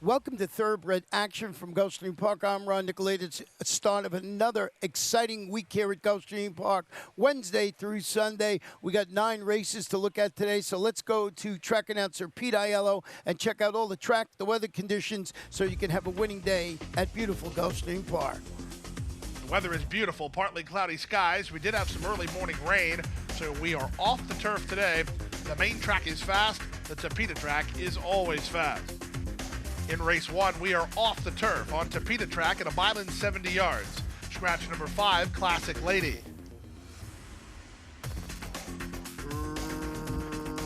Welcome to Thoroughbred Action from Gulfstream Park. I'm Ron Nicolait. It's a start of another exciting week here at Gulfstream Park, Wednesday through Sunday. We got 9 races to look at today, so let's go to track announcer Pete Aiello and check out all the track, the weather conditions, so you can have a winning day at beautiful Gulfstream Park. The weather is beautiful, partly cloudy skies. We did have some early morning rain, so we are off the turf today. The main track is fast. The Tapeta track is always fast. In race 1, we are off the turf on Tapeta track at a mile and 70 yards. Scratch number 5, Classic Lady.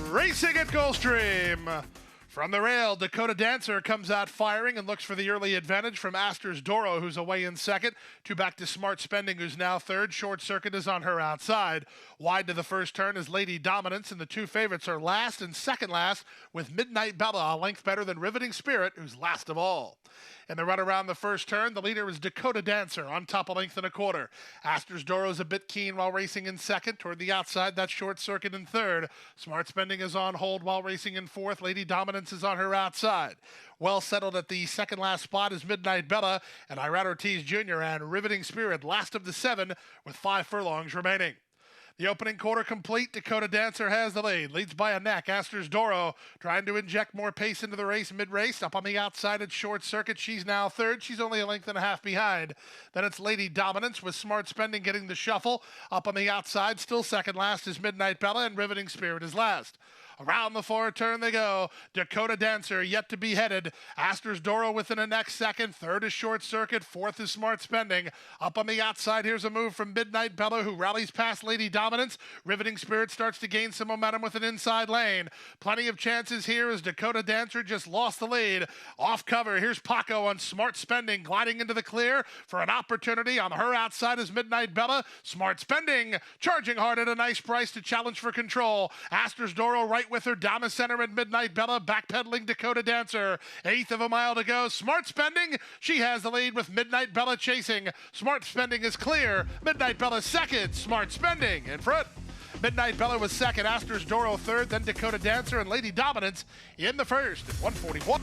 Racing at Gulfstream. From the rail, Dakota Dancer comes out firing and looks for the early advantage from Astor's Doro, who's away in second. 2 back to Smart Spending, who's now third. Short Circuit is on her outside. Wide to the first turn is Lady Dominance, and the 2 favorites are last and second last, with Midnight Bella a length better than Riveting Spirit, who's last of all. In the run around the first turn, the leader is Dakota Dancer on top a length and a quarter. Astor's Doro's a bit keen while racing in second. Toward the outside, that's Short Circuit in third. Smart Spending is on hold while racing in fourth. Lady Dominance is on her outside. Well settled at the second last spot is Midnight Bella and Irad Ortiz Jr. and Riveting Spirit, last of the 7 with 5 furlongs remaining. The opening quarter complete. Dakota Dancer has the lead. Leads by a neck. Astor's Doro trying to inject more pace into the race mid-race. Up on the outside at Short Circuit. She's now third. She's only a length and a half behind. Then it's Lady Dominance with Smart Spending getting the shuffle. Up on the outside, still second last is Midnight Bella, and Riveting Spirit is last. Around the far turn they go. Dakota Dancer yet to be headed. Astor's Doro within a next second. Third is Short Circuit. Fourth is Smart Spending. Up on the outside, here's a move from Midnight Bella, who rallies past Lady Dominance. Riveting Spirit starts to gain some momentum with an inside lane. Plenty of chances here as Dakota Dancer just lost the lead. Off cover, here's Paco on Smart Spending, gliding into the clear for an opportunity. On her outside is Midnight Bella. Smart Spending charging hard at a nice price to challenge for control. Astor's Doro right with her down the center at Midnight Bella, backpedaling Dakota Dancer. 1/8 of a mile to go. Smart Spending, she has the lead with Midnight Bella chasing. Smart Spending is clear. Midnight Bella second. Smart Spending in front. Midnight Bella was second. Astor's Doro third. Then Dakota Dancer and Lady Dominance in the first at 141.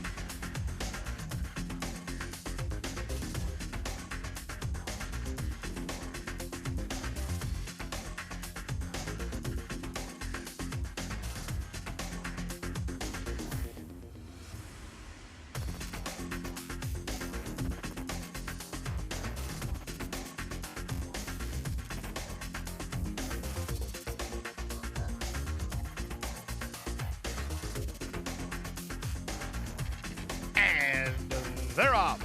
They're off.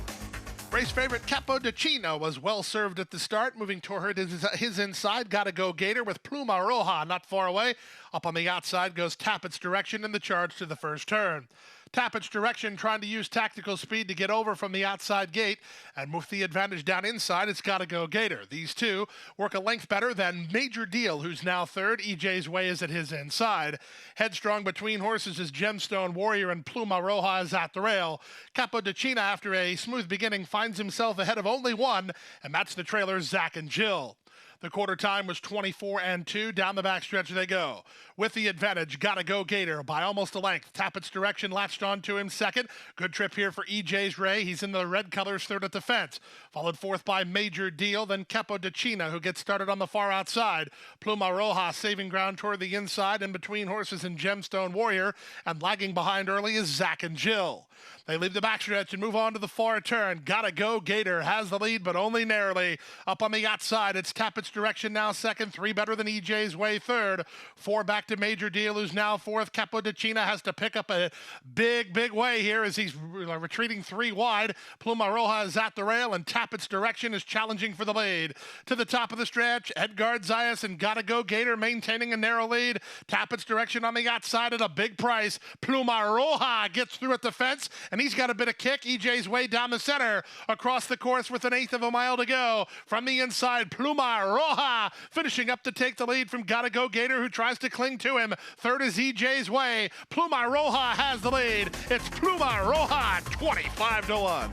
Race favorite Capodicino was well served at the start, moving toward his inside. Gotta Go Gator with Pluma Roja not far away. Up on the outside goes Tappett's Direction in the charge to the first turn. Tappett's Direction trying to use tactical speed to get over from the outside gate and move the advantage down inside. It's Gotta Go Gator. These two work a length better than Major Deal, who's now third. EJ's Way is at his inside. Headstrong between horses is Gemstone Warrior, and Pluma Roja is at the rail. Capodicino, after a smooth beginning, finds himself ahead of only one, and that's the trailers Zach and Jill. The quarter time was 24-2. Down the backstretch they go. With the advantage, Gotta Go Gator by almost a length. Tappett's Direction latched onto him second. Good trip here for EJ's Ray. He's in the red colors, third at the fence. Followed fourth by Major Deal, then Capodicino, who gets started on the far outside. Pluma Roja saving ground toward the inside, and between horses and Gemstone Warrior. And lagging behind early is Zach and Jill. They leave the backstretch and move on to the far turn. Gotta Go Gator has the lead, but only narrowly. Up on the outside, it's Tappett's Direction now second. 3 better than EJ's Way third. 4 back to Major Deal, who's now fourth. Capodicino has to pick up a big way here as he's retreating 3 wide. Pluma Roja is at the rail, and Tappett's Direction is challenging for the lead. To the top of the stretch, Edgar Zayas and Gotta Go Gator maintaining a narrow lead. Tappett's Direction on the outside at a big price. Pluma Roja gets through at the fence, and he's got a bit of kick. EJ's Way down the center. Across the course with an 1/8 of a mile to go. From the inside, Pluma Roja finishing up to take the lead from Gotta Go Gator, who tries to cling to him. Third is EJ's Way. Pluma Roja has the lead. It's Pluma Roja, 25-1.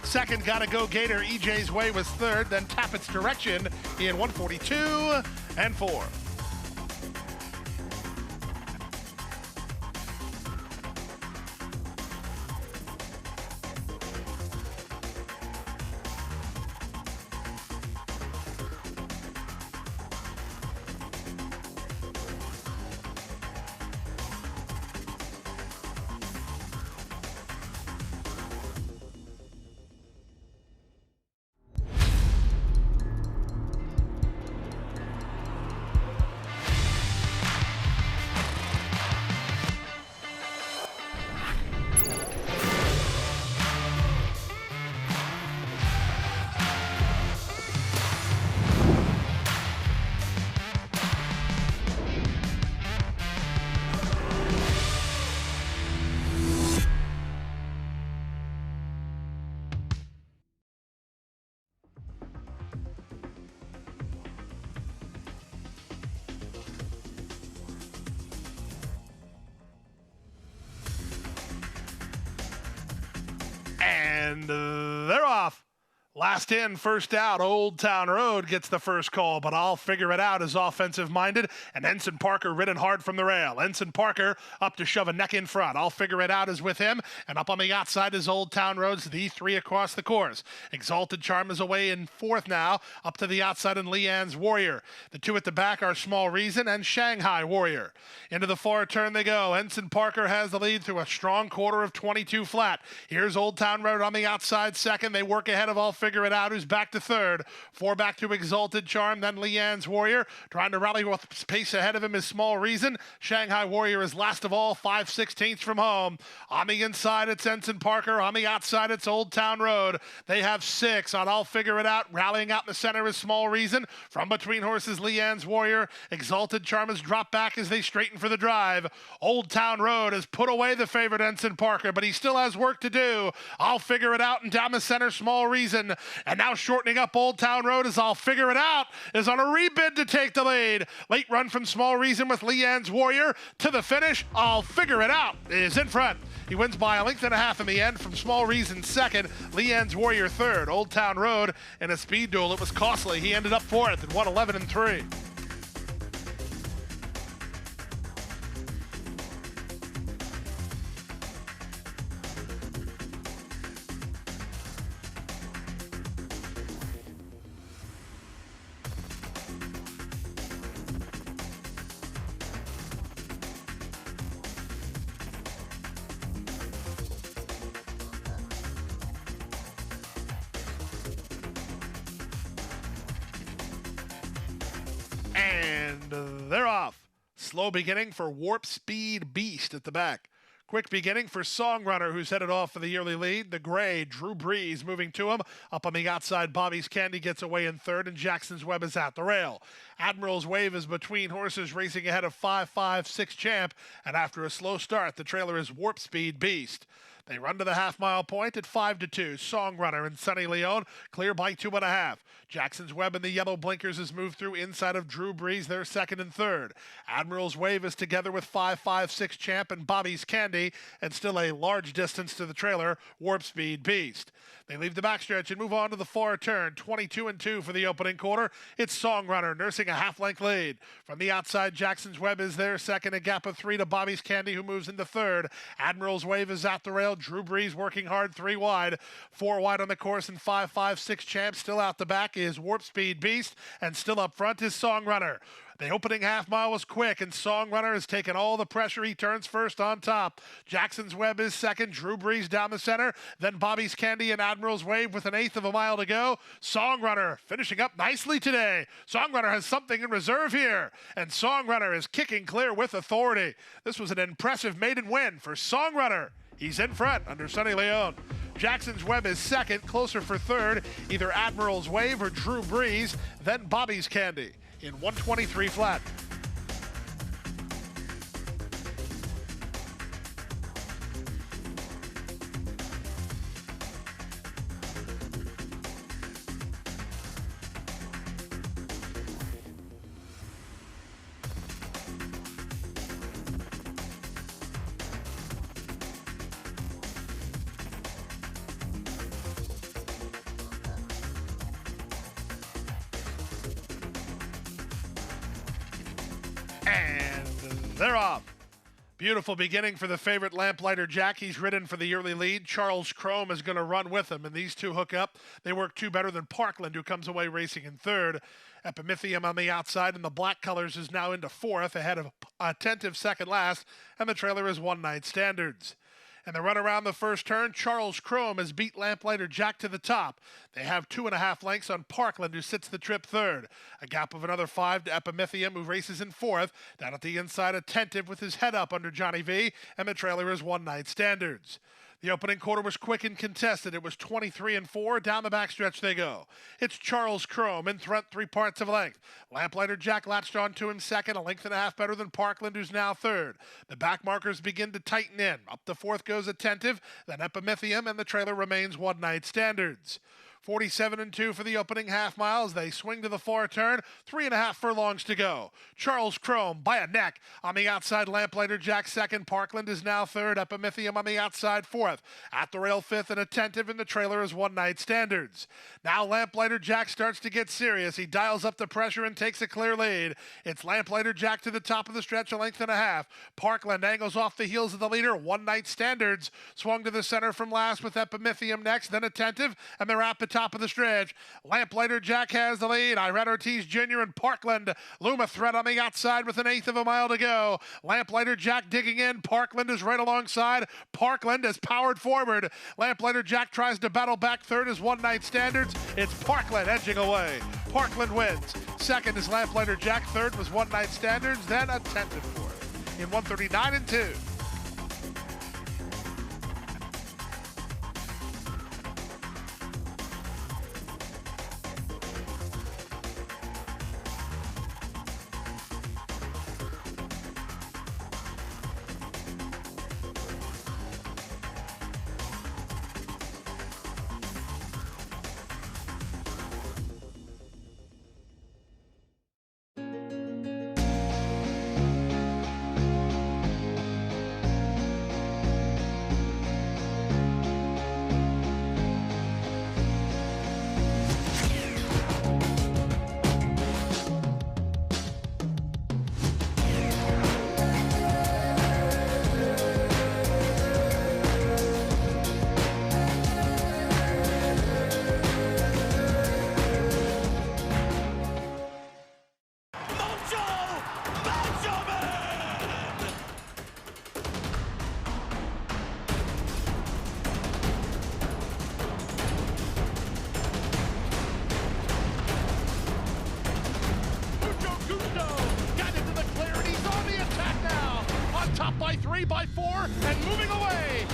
Second, Gotta Go Gator. EJ's Way was third. Then Tappett's Direction in 142-4. And they're off. Last in, first out. Old Town Road gets the first call, but I'll figure it out is offensive-minded, and Ensign Parker ridden hard from the rail. Ensign Parker up to shove a neck in front. I'll figure it out is with him, and up on the outside is Old Town Road's the three across the course. Exalted Charm is away in fourth now, up to the outside in Leanne's Warrior. The two at the back are Small Reason and Shanghai Warrior. Into the far turn they go. Ensign Parker has the lead through a strong quarter of 22 flat. Here's Old Town Road on the outside second. They work ahead of All Figure It Out, who's back to third. Four back to Exalted Charm, then Leanne's Warrior. Trying to rally with pace ahead of him is Small Reason. Shanghai Warrior is last of all, 5/16 from home. On the inside, it's Ensign Parker. On the outside, it's Old Town Road. They have six on I'll Figure It Out. Rallying out in the center is Small Reason. From between horses, Leanne's Warrior. Exalted Charm has dropped back as they straighten for the drive. Old Town Road has put away the favorite Ensign Parker, but he still has work to do. I'll Figure It Out, and down the center, Small Reason. And now shortening up Old Town Road as I'll Figure It Out is on a rebid to take the lead. Late run from Small Reason with Leanne's Warrior to the finish. I'll Figure It Out is in front. He wins by a length and a half in the end from Small Reason second, Leanne's Warrior third. Old Town Road in a speed duel. It was costly. He ended up fourth and won 11-3. And they're off. Slow beginning for Warp Speed Beast at the back. Quick beginning for Songrunner, who's headed off for the early lead. The gray, Drew Breeze, moving to him. Up on the outside, Bobby's Candy gets away in third, and Jackson's Web is at the rail. Admiral's Wave is between horses, racing ahead of 5-5-6 Champ, and after a slow start, the trailer is Warp Speed Beast. They run to the half-mile point at 5-2. Songrunner and Sunny Leone clear by 2.5. Jackson's Web in the yellow blinkers has moved through inside of Drew Breeze. They're second and third. Admiral's Wave is together with 5-5-6 Champ and Bobby's Candy, and still a large distance to the trailer, Warp Speed Beast. They leave the backstretch and move on to the far turn. 22-2 for the opening quarter. It's Songrunner nursing a half-length lead. From the outside, Jackson's Web is there second, a gap of 3 to Bobby's Candy, who moves into third. Admiral's Wave is at the rail. Drew Breeze working hard, 3 wide. 4 wide on the course, and 5-5-6 Champ. Still out the back is Warp Speed Beast, and still up front is Songrunner. The opening half mile was quick, and Songrunner has taken all the pressure. He turns first on top. Jackson's Web is second. Drew Breeze down the center. Then Bobby's Candy and Admiral's Wave with an eighth of a mile to go. Songrunner finishing up nicely today. Songrunner has something in reserve here, and Songrunner is kicking clear with authority. This was an impressive maiden win for Songrunner. He's in front under Sunny Leone. Jackson's Web is second, closer for third, either Admiral's Wave or Drew Breeze, then Bobby's Candy in 123 flat. And they're off. Beautiful beginning for the favorite Lamplighter Jack. He's ridden for the early lead. Charles Chrome is going to run with him, and these two hook up. They work two better than Parkland, who comes away racing in third. Epimethium on the outside, and the black colors is now into fourth, ahead of Attentive second last, and the trailer is One Night Standards. And the run around the first turn, Charles Chrome has beat Lamplighter Jack to the top. They have 2.5 lengths on Parkland, who sits the trip third. A gap of another 5 to Epimethium, who races in fourth. Down at the inside, Attentive with his head up under Johnny V, and the trailer is One Night Standards. The opening quarter was quick and contested. It was 23-4. Down the backstretch they go. It's Charles Chrome in front, 3 parts of a length. Lamplighter Jack latched on to him second, a length and a half better than Parkland, who's now third. The back markers begin to tighten in. Up the fourth goes Attentive, then Epimethium, and the trailer remains One Night Standards. 47-2 for the opening half miles. They swing to the far turn. 3.5 furlongs to go. Charles Chrome by a neck on the outside. Lamplighter Jack second. Parkland is now third. Epimethium on the outside fourth. At the rail fifth and Attentive in the trailer is One Night Standards. Now Lamplighter Jack starts to get serious. He dials up the pressure and takes a clear lead. It's Lamplighter Jack to the top of the stretch, a length and a half. Parkland angles off the heels of the leader. One Night Standards swung to the center from last with Epimethium next, then Attentive, and they're at the top of the stretch. Lamplighter Jack has the lead. Irene Ortiz Jr. and Parkland loom a threat on the outside with 1/8 of a mile to go. Lamplighter Jack digging in. Parkland is right alongside. Parkland is powered forward. Lamplighter Jack tries to battle back. Third is One Night Standards. It's Parkland edging away. Parkland wins. Second is Lamplighter Jack. Third was One Night Standards. Then Attentive fourth in 1:39-2. Top by 3, by 4, and moving away.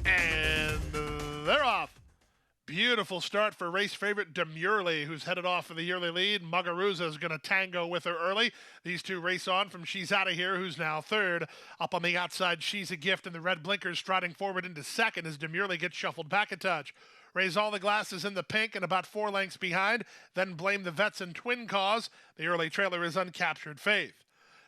And they're off. Beautiful start for race favorite Demurley, who's headed off for the yearly lead. Muguruza is going to tango with her early. These two race on from She's Outta Here, who's now third. Up on the outside, She's a Gift in the red blinkers, striding forward into second as Demurley gets shuffled back a touch. Raise All the Glasses in the pink and about 4 lengths behind. Then Blame the Vets and Twin Cause. The early trailer is Uncaptured Faith.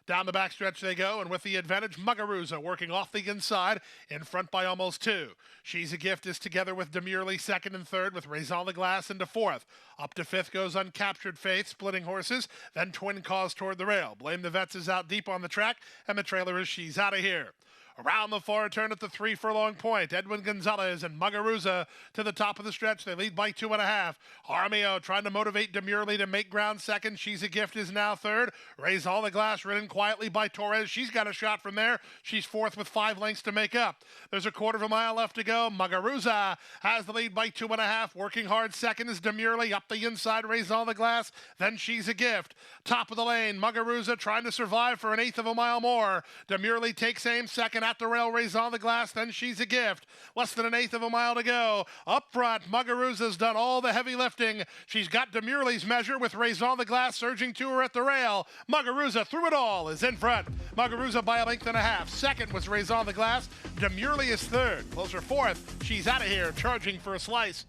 Down the backstretch they go, and with the advantage, Muguruza working off the inside, in front by almost 2. She's a Gift is together with Demurley second and third, with Raise All the Glass into fourth. Up to fifth goes Uncaptured Faith, splitting horses, then Twin Cause toward the rail. Blame the Vets is out deep on the track, and the trailer is She's Outta Here. Around the far turn at the 3 furlong point, Edwin Gonzalez and Muguruza to the top of the stretch. They lead by 2.5. Armio trying to motivate Demurley to make ground second. She's a Gift is now third. Raise All the Glass ridden quietly by Torres. She's got a shot from there. She's fourth with 5 lengths to make up. There's a 1/4 mile left to go. Muguruza has the lead by 2.5. Working hard second is Demurley. Up the inside, Raise All the Glass. Then She's a Gift. Top of the lane, Muguruza trying to survive for 1/8 of a mile more. Demurley takes aim second. At the rail, Raise All the Glass, then She's a Gift. Less than 1/8 of a mile to go. Up front, Muguruza's done all the heavy lifting. She's got Demurley's measure with Raise All the Glass surging to her at the rail. Muguruza through it all is in front. Muguruza by 1.5 lengths. Second was Raise All the Glass. Demurley is third. Closer fourth. She's Outta Here, charging for a slice.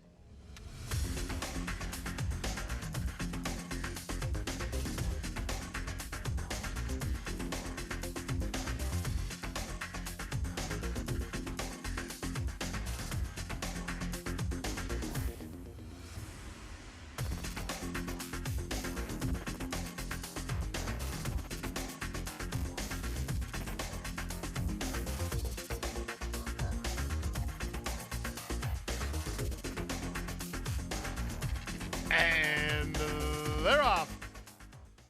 And they're off.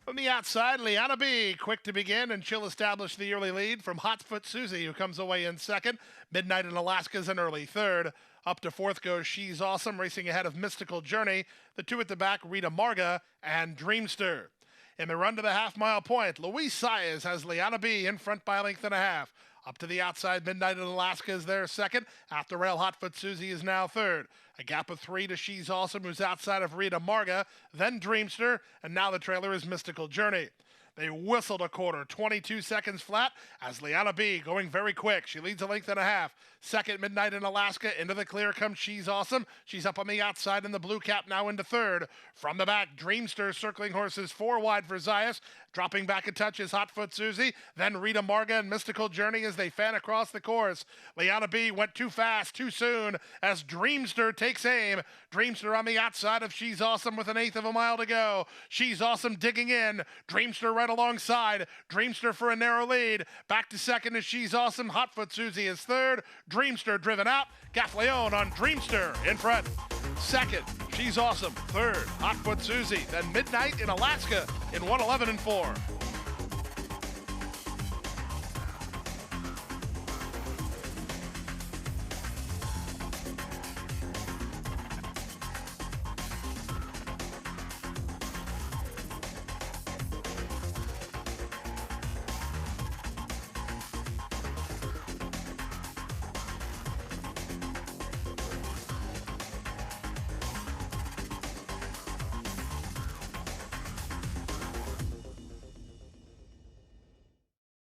From the outside, Liana B, quick to begin, and she'll establish the early lead from Hotfoot Susie, who comes away in second. Midnight in Alaska's an early third. Up to fourth goes She's Awesome, racing ahead of Mystical Journey. The two at the back, Rita Marga and Dreamster. In the run to the half-mile point, Luis Saez has Liana B in front by 1.5 lengths. Up to the outside, Midnight in Alaska is there second. After rail, Hotfoot Susie is now third. A gap of 3 to She's Awesome, who's outside of Rita Marga, then Dreamster, and now the trailer is Mystical Journey. They whistled a quarter, 22 seconds flat, as Liana B going very quick. She leads a length and a half. Second, Midnight in Alaska. Into the clear comes She's Awesome. She's up on the outside in the blue cap, now into third. From the back, Dreamster circling horses 4 wide for Zayas. Dropping back a touch is Hotfoot Susie. Then Rita Marga and Mystical Journey as they fan across the course. Liana B went too fast, too soon, as Dreamster takes aim. Dreamster on the outside of She's Awesome with 1/8 of a mile to go. She's Awesome digging in. Dreamster right alongside. Dreamster for a narrow lead. Back to second is She's Awesome. Hotfoot Susie is third. Dreamster driven out. Gaffleon on Dreamster in front. Second, She's Awesome. Third, Hotfoot Susie. Then Midnight in Alaska in 1:11 and 4.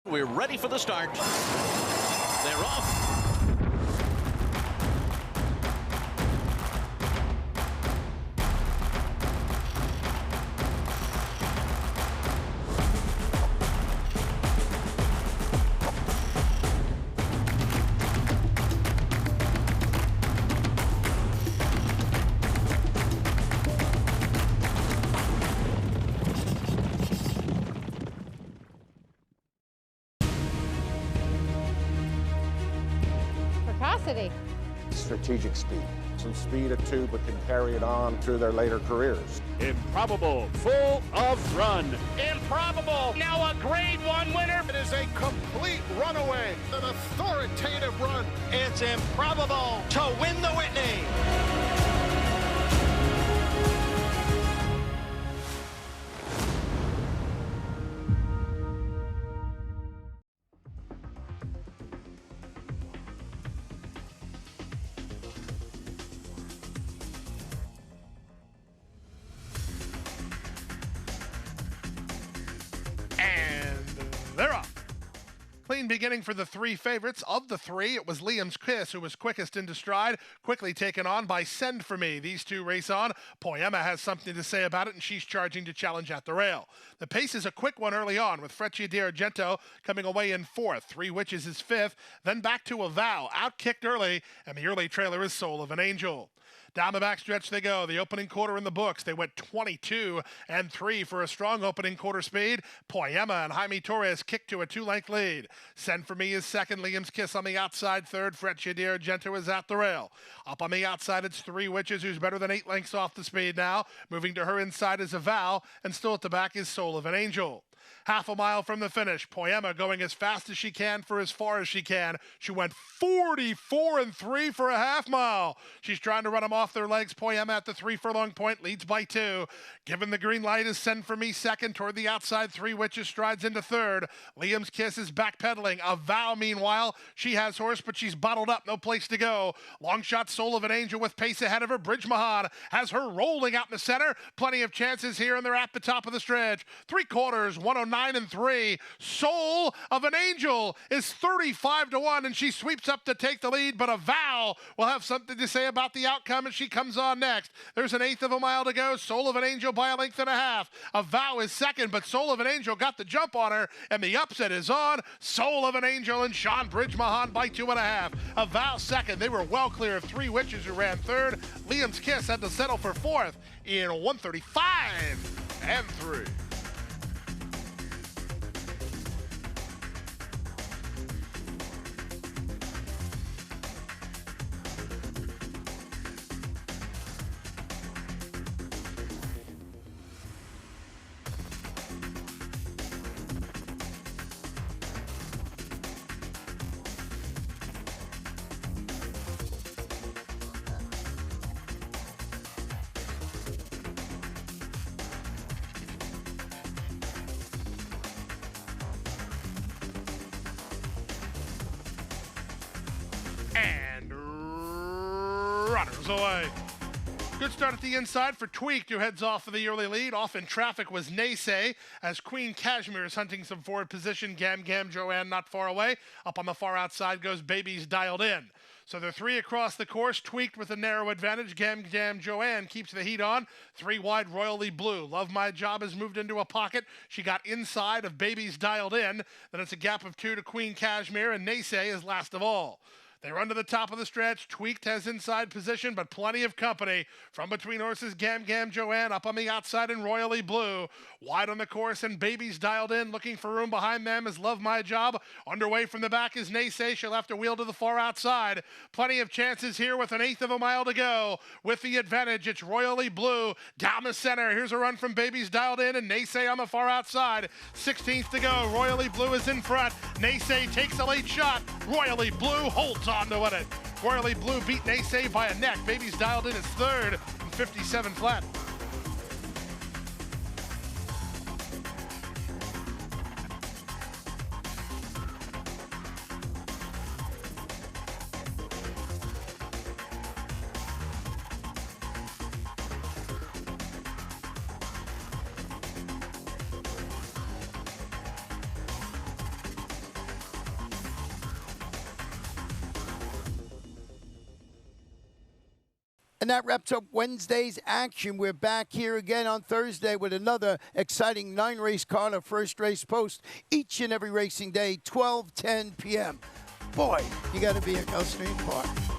We're ready for the start. They're off. Strategic speed. Some speed at 2, but can carry it on through their later careers. Improbable, full of run. Improbable, now a Grade 1 winner. It is a complete runaway, an authoritative run. It's Improbable to win the Whitney. They're up. Clean beginning for the 3 favorites. Of the 3, it was Liam's Kiss who was quickest into stride, quickly taken on by Send For Me. These two race on. Poema has something to say about it, and she's charging to challenge at the rail. The pace is a quick one early on, with Freccia di Argento coming away in 4th. 3 Witches is 5th. Then back to a Vow, out-kicked early, and the early trailer is Soul of an Angel. Down the backstretch they go. The opening quarter in the books. They went 22 and 3 for a strong opening quarter speed. Poema and Jaime Torres kicked to a 2-length lead. Send For Me is second. Liam's Kiss on the outside third. Freccia di Argento is at the rail. Up on the outside, it's 3 Witches, who's better than 8 lengths off the speed now. Moving to her inside is a Vow, and still at the back is Soul of an Angel. Half a mile from the finish, Poema going as fast as she can for as far as she can. She went 44 and 3 for a half mile. She's trying to run them off their legs. Poema at the 3 furlong point leads by 2. Given the green light is Send For Me second. Toward the outside, 3 Witches strides into third. Liam's Kiss is backpedaling. A Vow, meanwhile, she has horse, but she's bottled up, no place to go. Long shot Soul of an Angel with pace ahead of her. Bridge Mahan has her rolling out in the center. Plenty of chances here, and they're at the top of the stretch. 3/4, 109 and 3. Soul of an Angel is 35 to 1, and she sweeps up to take the lead, but a Vow will have something to say about the outcome as she comes on next. There's 1/8 of a mile to go. Soul of an Angel by a length and a half. A Vow is second, but Soul of an Angel got the jump on her, and the upset is on. Soul of an Angel and Sean Bridge Mahan by 2.5. A Vow second. They were well clear of 3 Witches who ran third. Liam's Kiss had to settle for 4th in 1:35 and 3. runners away. Good start at the inside for Tweaked, who heads off for the early lead. Off in traffic was Naysay, as Queen Cashmere is hunting some forward position. Gam Gam Joanne not far away. Up on the far outside goes Babies Dialed In. So they're three across the course. Tweaked with a narrow advantage. Gam Gam Joanne keeps the heat on. Three wide, Royally Blue. Love My Job has moved into a pocket. She got inside of Babies Dialed In. Then it's a gap of 2 to Queen Cashmere, and Naysay is last of all. They run to the top of the stretch. Tweaked has inside position, but plenty of company. From between horses, Gam Gam Joanne up on the outside and Royally Blue. Wide on the course and Babies Dialed In. Looking for room behind them is Love My Job. Underway from the back is Naysay. She'll have to wheel to the far outside. Plenty of chances here with 1/8 of a mile to go. With the advantage, it's Royally Blue down the center. Here's a run from Babies Dialed In and Naysay on the far outside. 16th to go. Royally Blue is in front. Naysay takes a late shot. Royally Blue holds on to win it. Royally Blue beat Naysay by a neck. Babies Dialed In is third and 57 flat. And that wraps up Wednesday's action. We're back here again on Thursday with another exciting 9-race card of First Race Post each and every racing day, 12:10 p.m. Boy, you got to be at Gulfstream Park.